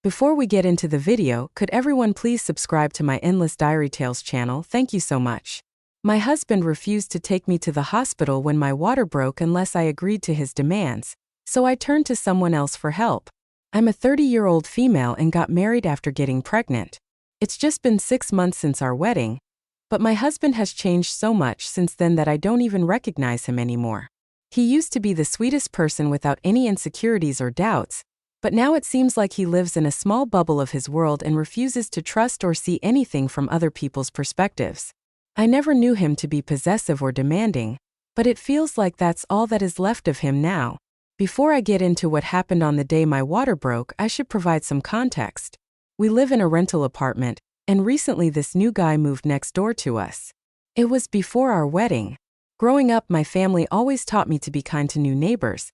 Before we get into the video, could everyone please subscribe to my Endless Diary Tales channel? Thank you so much. My husband refused to take me to the hospital when my water broke unless I agreed to his demands, so I turned to someone else for help. I'm a 30-year-old female and got married after getting pregnant. It's just been 6 months since our wedding, but my husband has changed so much since then that I don't even recognize him anymore. He used to be the sweetest person without any insecurities or doubts, but now it seems like he lives in a small bubble of his world and refuses to trust or see anything from other people's perspectives. I never knew him to be possessive or demanding, but it feels like that's all that is left of him now. Before I get into what happened on the day my water broke, I should provide some context. We live in a rental apartment, and recently this new guy moved next door to us. It was before our wedding. Growing up, my family always taught me to be kind to new neighbors.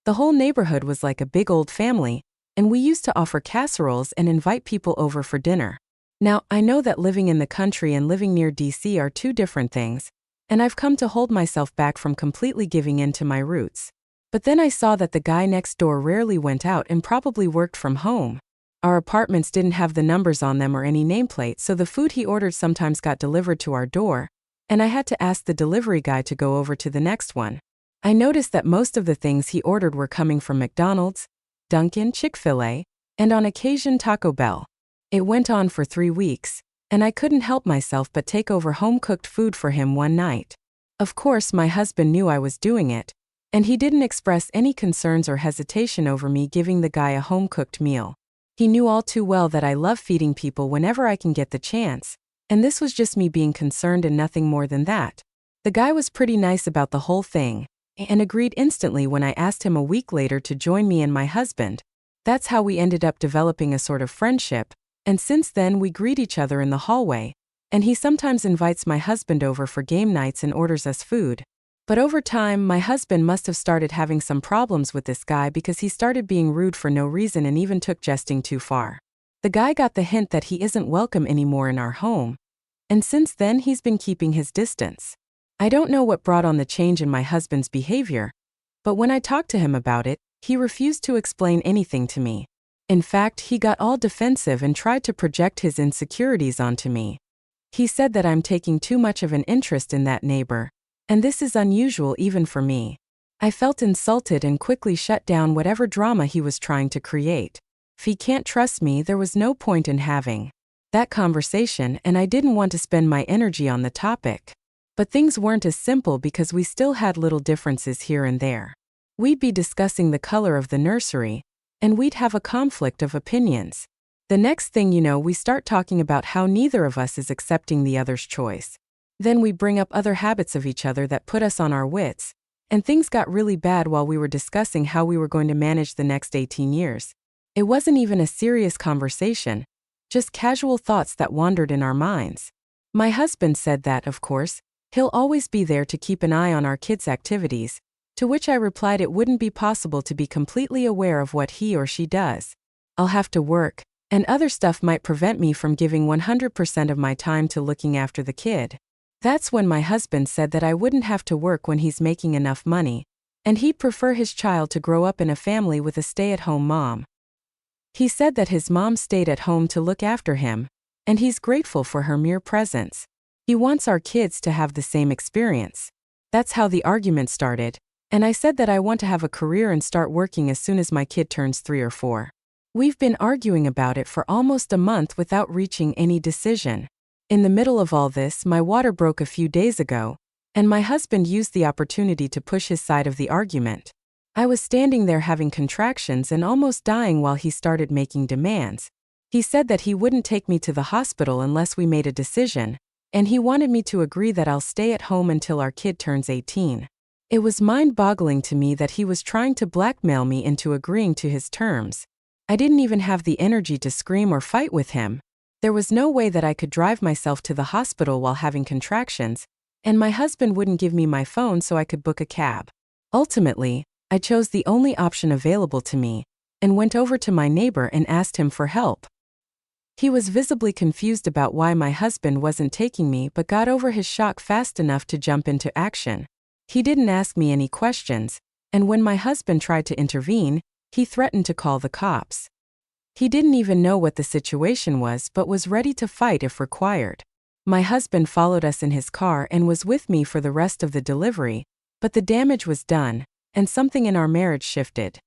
The whole neighborhood was like a big old family, and we used to offer casseroles and invite people over for dinner. Now, I know that living in the country and living near DC are two different things, and I've come to hold myself back from completely giving in to my roots. But then I saw that the guy next door rarely went out and probably worked from home. Our apartments didn't have the numbers on them or any nameplate, so the food he ordered sometimes got delivered to our door, and I had to ask the delivery guy to go over to the next one. I noticed that most of the things he ordered were coming from McDonald's, Dunkin', Chick-fil-A, and on occasion Taco Bell. It went on for 3 weeks, and I couldn't help myself but take over home-cooked food for him one night. Of course, my husband knew I was doing it, and he didn't express any concerns or hesitation over me giving the guy a home-cooked meal. He knew all too well that I love feeding people whenever I can get the chance, and this was just me being concerned and nothing more than that. The guy was pretty nice about the whole thing, and agreed instantly when I asked him a week later to join me and my husband. That's how we ended up developing a sort of friendship, and since then we greet each other in the hallway, and he sometimes invites my husband over for game nights and orders us food. But over time, my husband must have started having some problems with this guy because he started being rude for no reason and even took jesting too far. The guy got the hint that he isn't welcome anymore in our home, and since then he's been keeping his distance. I don't know what brought on the change in my husband's behavior, but when I talked to him about it, he refused to explain anything to me. In fact, he got all defensive and tried to project his insecurities onto me. He said that I'm taking too much of an interest in that neighbor, and this is unusual even for me. I felt insulted and quickly shut down whatever drama he was trying to create. If he can't trust me, there was no point in having that conversation, and I didn't want to spend my energy on the topic. But things weren't as simple because we still had little differences here and there. We'd be discussing the color of the nursery, and we'd have a conflict of opinions. The next thing you know, we start talking about how neither of us is accepting the other's choice. Then we bring up other habits of each other that put us on our wits, and things got really bad while we were discussing how we were going to manage the next 18 years. It wasn't even a serious conversation, just casual thoughts that wandered in our minds. My husband said that, of course, he'll always be there to keep an eye on our kids' activities, to which I replied it wouldn't be possible to be completely aware of what he or she does. I'll have to work, and other stuff might prevent me from giving 100% of my time to looking after the kid. That's when my husband said that I wouldn't have to work when he's making enough money, and he'd prefer his child to grow up in a family with a stay-at-home mom. He said that his mom stayed at home to look after him, and he's grateful for her mere presence. He wants our kids to have the same experience. That's how the argument started, and I said that I want to have a career and start working as soon as my kid turns 3 or 4. We've been arguing about it for almost a month without reaching any decision. In the middle of all this, my water broke a few days ago, and my husband used the opportunity to push his side of the argument. I was standing there having contractions and almost dying while he started making demands. He said that he wouldn't take me to the hospital unless we made a decision, and he wanted me to agree that I'll stay at home until our kid turns 18. It was mind-boggling to me that he was trying to blackmail me into agreeing to his terms. I didn't even have the energy to scream or fight with him. There was no way that I could drive myself to the hospital while having contractions, and my husband wouldn't give me my phone so I could book a cab. Ultimately, I chose the only option available to me, and went over to my neighbor and asked him for help. He was visibly confused about why my husband wasn't taking me but got over his shock fast enough to jump into action. He didn't ask me any questions, and when my husband tried to intervene, he threatened to call the cops. He didn't even know what the situation was but was ready to fight if required. My husband followed us in his car and was with me for the rest of the delivery, but the damage was done, and something in our marriage shifted.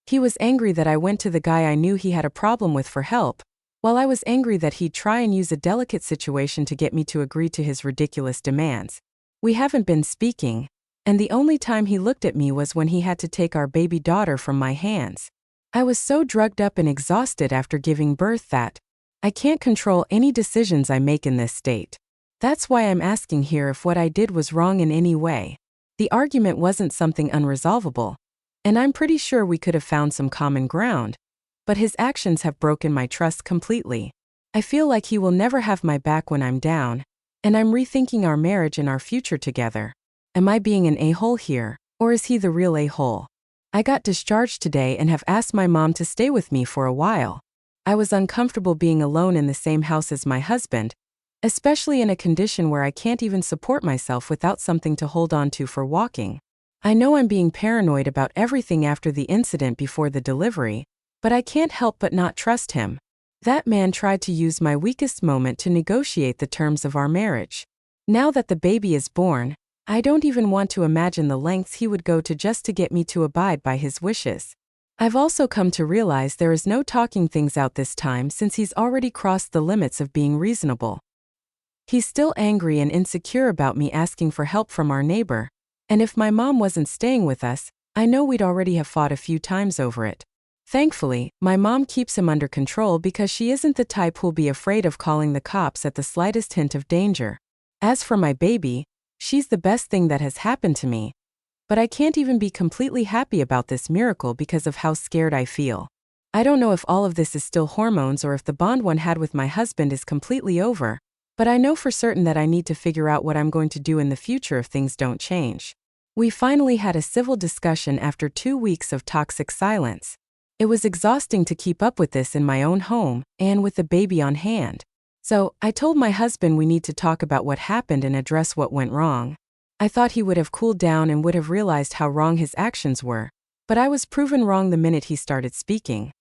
He was angry that I went to the guy I knew he had a problem with for help, while I was angry that he'd try and use a delicate situation to get me to agree to his ridiculous demands. We haven't been speaking, and the only time he looked at me was when he had to take our baby daughter from my hands. I was so drugged up and exhausted after giving birth that I can't control any decisions I make in this state. That's why I'm asking here if what I did was wrong in any way. The argument wasn't something unresolvable, and I'm pretty sure we could have found some common ground, but his actions have broken my trust completely. I feel like he will never have my back when I'm down, and I'm rethinking our marriage and our future together. Am I being an a-hole here, or is he the real a-hole? I got discharged today and have asked my mom to stay with me for a while. I was uncomfortable being alone in the same house as my husband, especially in a condition where I can't even support myself without something to hold on to for walking. I know I'm being paranoid about everything after the incident before the delivery, but I can't help but not trust him. That man tried to use my weakest moment to negotiate the terms of our marriage. Now that the baby is born, I don't even want to imagine the lengths he would go to just to get me to abide by his wishes. I've also come to realize there is no talking things out this time since he's already crossed the limits of being reasonable. He's still angry and insecure about me asking for help from our neighbor, and if my mom wasn't staying with us, I know we'd already have fought a few times over it. Thankfully, my mom keeps him under control because she isn't the type who'll be afraid of calling the cops at the slightest hint of danger. As for my baby, she's the best thing that has happened to me. But I can't even be completely happy about this miracle because of how scared I feel. I don't know if all of this is still hormones or if the bond one had with my husband is completely over, but I know for certain that I need to figure out what I'm going to do in the future if things don't change. We finally had a civil discussion after 2 weeks of toxic silence. It was exhausting to keep up with this in my own home and with the baby on hand. So, I told my husband we need to talk about what happened and address what went wrong. I thought he would have cooled down and would have realized how wrong his actions were, but I was proven wrong the minute he started speaking.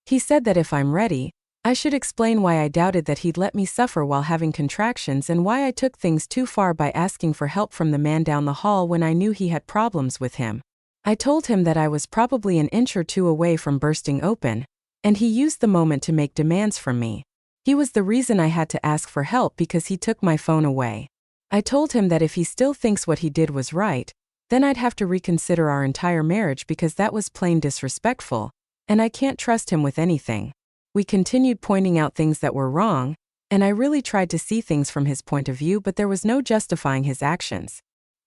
He said that if I'm ready, I should explain why I doubted that he'd let me suffer while having contractions and why I took things too far by asking for help from the man down the hall when I knew he had problems with him. I told him that I was probably an inch or two away from bursting open, and he used the moment to make demands from me. He was the reason I had to ask for help because he took my phone away. I told him that if he still thinks what he did was right, then I'd have to reconsider our entire marriage because that was plain disrespectful, and I can't trust him with anything. We continued pointing out things that were wrong, and I really tried to see things from his point of view, but there was no justifying his actions.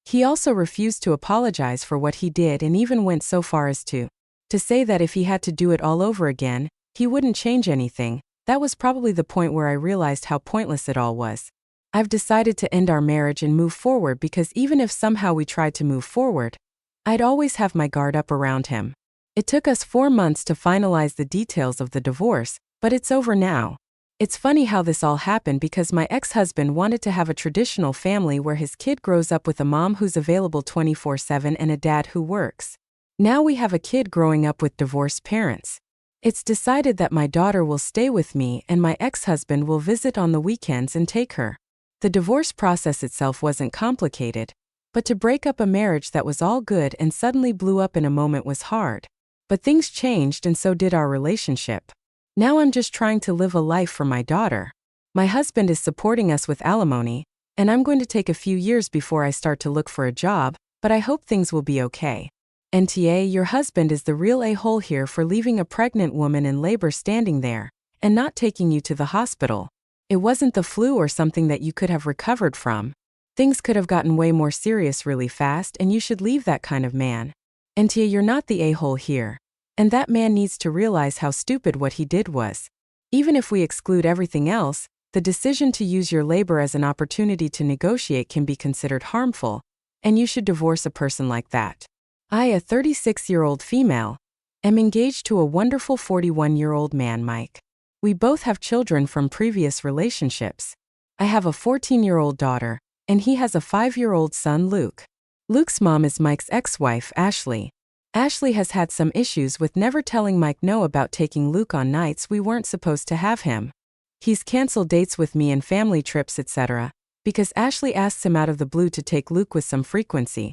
He also refused to apologize for what he did and even went so far as to say that if he had to do it all over again, he wouldn't change anything. That was probably the point where I realized how pointless it all was. I've decided to end our marriage and move forward because even if somehow we tried to move forward, I'd always have my guard up around him. It took us 4 months to finalize the details of the divorce, but it's over now. It's funny how this all happened because my ex-husband wanted to have a traditional family where his kid grows up with a mom who's available 24/7 and a dad who works. Now we have a kid growing up with divorced parents. It's decided that my daughter will stay with me and my ex-husband will visit on the weekends and take her. The divorce process itself wasn't complicated, but to break up a marriage that was all good and suddenly blew up in a moment was hard. But things changed and so did our relationship. Now I'm just trying to live a life for my daughter. My husband is supporting us with alimony, and I'm going to take a few years before I start to look for a job, but I hope things will be okay. NTA, your husband is the real a-hole here for leaving a pregnant woman in labor standing there, and not taking you to the hospital. It wasn't the flu or something that you could have recovered from. Things could have gotten way more serious really fast and you should leave that kind of man. NTA, you're not the a-hole here. And that man needs to realize how stupid what he did was. Even if we exclude everything else, the decision to use your labor as an opportunity to negotiate can be considered harmful, and you should divorce a person like that. I, a 36-year-old female, am engaged to a wonderful 41-year-old man, Mike. We both have children from previous relationships. I have a 14-year-old daughter, and he has a 5-year-old son, Luke. Luke's mom is Mike's ex-wife, Ashley. Ashley has had some issues with never telling Mike no about taking Luke on nights we weren't supposed to have him. He's canceled dates with me and family trips, etc., because Ashley asks him out of the blue to take Luke with some frequency.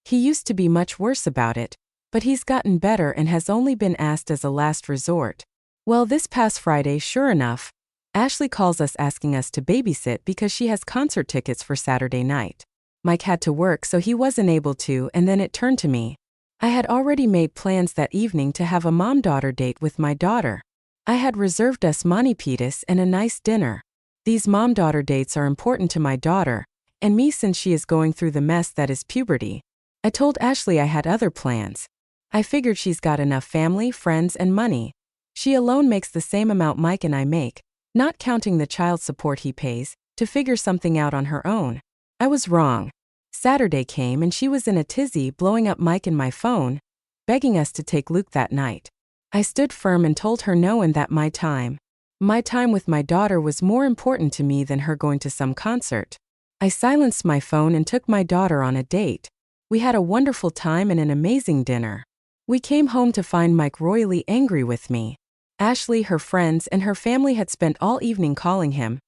He used to be much worse about it, but he's gotten better and has only been asked as a last resort. Well, this past Friday, sure enough, Ashley calls us asking us to babysit because she has concert tickets for Saturday night. Mike had to work, so he wasn't able to, and then it turned to me. I had already made plans that evening to have a mom-daughter date with my daughter. I had reserved us manipitas and a nice dinner. These mom-daughter dates are important to my daughter, and me since she is going through the mess that is puberty. I told Ashley I had other plans. I figured she's got enough family, friends, and money. She alone makes the same amount Mike and I make, not counting the child support he pays, to figure something out on her own. I was wrong. Saturday came and she was in a tizzy, blowing up Mike and my phone, begging us to take Luke that night. I stood firm and told her no and that my time with my daughter was more important to me than her going to some concert. I silenced my phone and took my daughter on a date. We had a wonderful time and an amazing dinner. We came home to find Mike royally angry with me. Ashley, her friends, and her family had spent all evening calling him,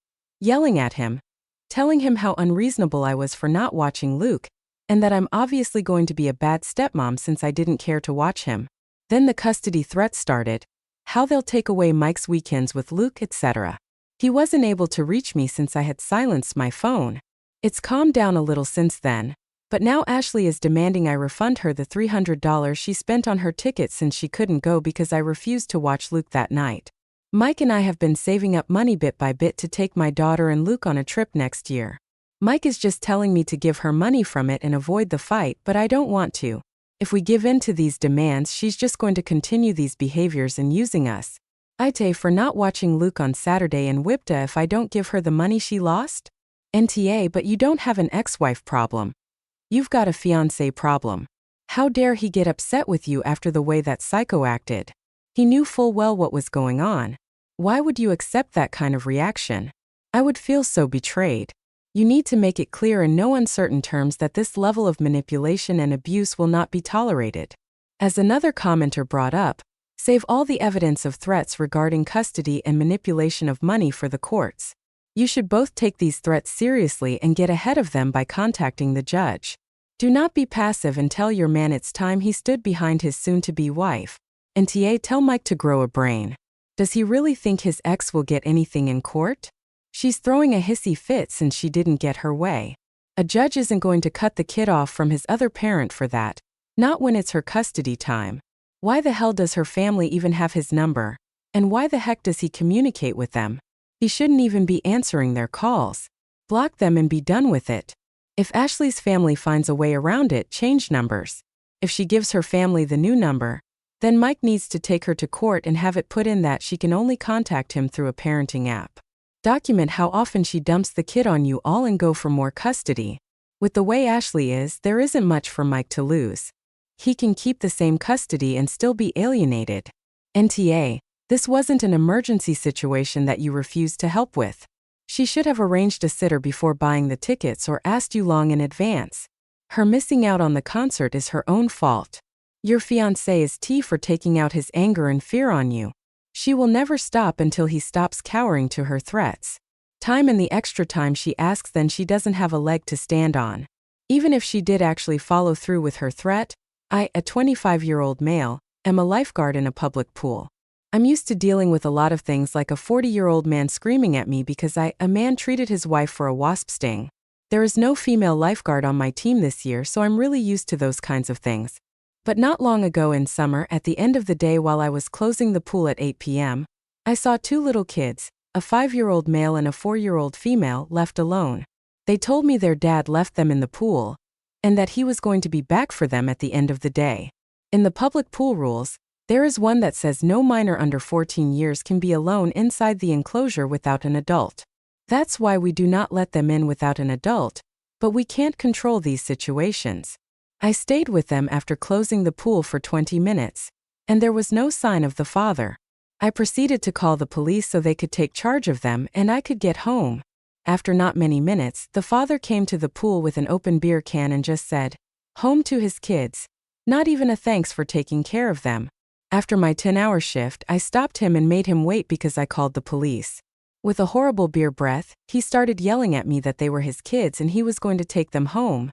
yelling at him, telling him how unreasonable I was for not watching Luke, and that I'm obviously going to be a bad stepmom since I didn't care to watch him. Then the custody threats started, how they'll take away Mike's weekends with Luke, etc. He wasn't able to reach me since I had silenced my phone. It's calmed down a little since then, but now Ashley is demanding I refund her the $300 she spent on her ticket since she couldn't go because I refused to watch Luke that night. Mike and I have been saving up money bit by bit to take my daughter and Luke on a trip next year. Mike is just telling me to give her money from it and avoid the fight, but I don't want to. If we give in to these demands, she's just going to continue these behaviors and using us. Ite for not watching Luke on Saturday and Wipta if I don't give her the money she lost? NTA, but you don't have an ex-wife problem. You've got a fiancé problem. How dare he get upset with you after the way that psycho acted? He knew full well what was going on. Why would you accept that kind of reaction? I would feel so betrayed. You need to make it clear in no uncertain terms that this level of manipulation and abuse will not be tolerated. As another commenter brought up, save all the evidence of threats regarding custody and manipulation of money for the courts. You should both take these threats seriously and get ahead of them by contacting the judge. Do not be passive and tell your man it's time he stood behind his soon-to-be wife. NTA, tell Mike to grow a brain. Does he really think his ex will get anything in court? She's throwing a hissy fit since she didn't get her way. A judge isn't going to cut the kid off from his other parent for that, not when it's her custody time. Why the hell does her family even have his number? And why the heck does he communicate with them? He shouldn't even be answering their calls. Block them and be done with it. If Ashley's family finds a way around it, change numbers. If she gives her family the new number, then Mike needs to take her to court and have it put in that she can only contact him through a parenting app. Document how often she dumps the kid on you all and go for more custody. With the way Ashley is, there isn't much for Mike to lose. He can keep the same custody and still be alienated. NTA, this wasn't an emergency situation that you refused to help with. She should have arranged a sitter before buying the tickets or asked you long in advance. Her missing out on the concert is her own fault. Your fiancé is T for taking out his anger and fear on you. She will never stop until he stops cowering to her threats. Time and the extra time she asks, then she doesn't have a leg to stand on. Even if she did actually follow through with her threat, I, a 25-year-old male, am a lifeguard in a public pool. I'm used to dealing with a lot of things like a 40-year-old man screaming at me because a man treated his wife for a wasp sting. There is no female lifeguard on my team this year, so I'm really used to those kinds of things. But not long ago in summer, at the end of the day while I was closing the pool at 8 p.m., I saw two little kids, a 5-year-old male and a 4-year-old female, left alone. They told me their dad left them in the pool, and that he was going to be back for them at the end of the day. In the public pool rules, there is one that says no minor under 14 years can be alone inside the enclosure without an adult. That's why we do not let them in without an adult, but we can't control these situations. I stayed with them after closing the pool for 20 minutes, and there was no sign of the father. I proceeded to call the police so they could take charge of them and I could get home. After not many minutes, the father came to the pool with an open beer can and just said, "Home to his kids." Not even a thanks for taking care of them. After my 10-hour shift, I stopped him and made him wait because I called the police. With a horrible beer breath, he started yelling at me that they were his kids and he was going to take them home.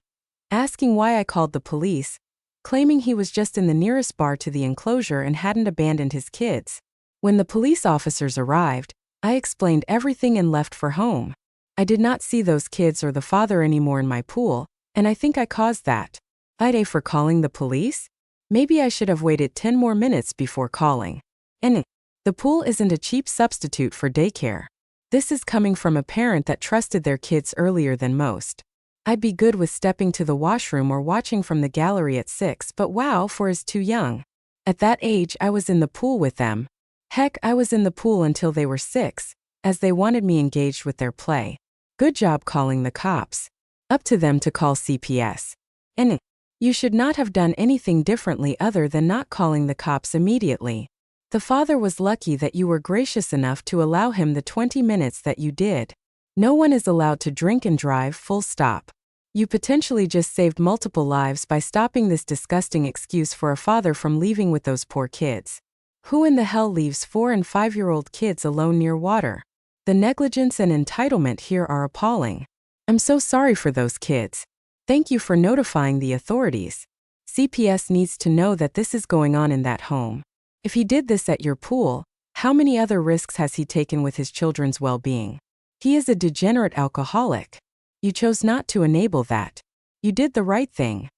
Asking why I called the police, claiming he was just in the nearest bar to the enclosure and hadn't abandoned his kids. When the police officers arrived, I explained everything and left for home. I did not see those kids or the father anymore in my pool, and I think I caused that. I'd for calling the police? Maybe I should have waited 10 more minutes before calling. And the pool isn't a cheap substitute for daycare. This is coming from a parent that trusted their kids earlier than most. I'd be good with stepping to the washroom or watching from the gallery at 6, but wow, 4 is too young. At that age, I was in the pool with them. Heck, I was in the pool until they were 6, as they wanted me engaged with their play. Good job calling the cops. Up to them to call CPS. And you should not have done anything differently other than not calling the cops immediately. The father was lucky that you were gracious enough to allow him the 20 minutes that you did. No one is allowed to drink and drive, full stop. You potentially just saved multiple lives by stopping this disgusting excuse for a father from leaving with those poor kids. Who in the hell leaves 4- and 5-year-old kids alone near water? The negligence and entitlement here are appalling. I'm so sorry for those kids. Thank you for notifying the authorities. CPS needs to know that this is going on in that home. If he did this at your pool, how many other risks has he taken with his children's well-being? He is a degenerate alcoholic. You chose not to enable that. You did the right thing.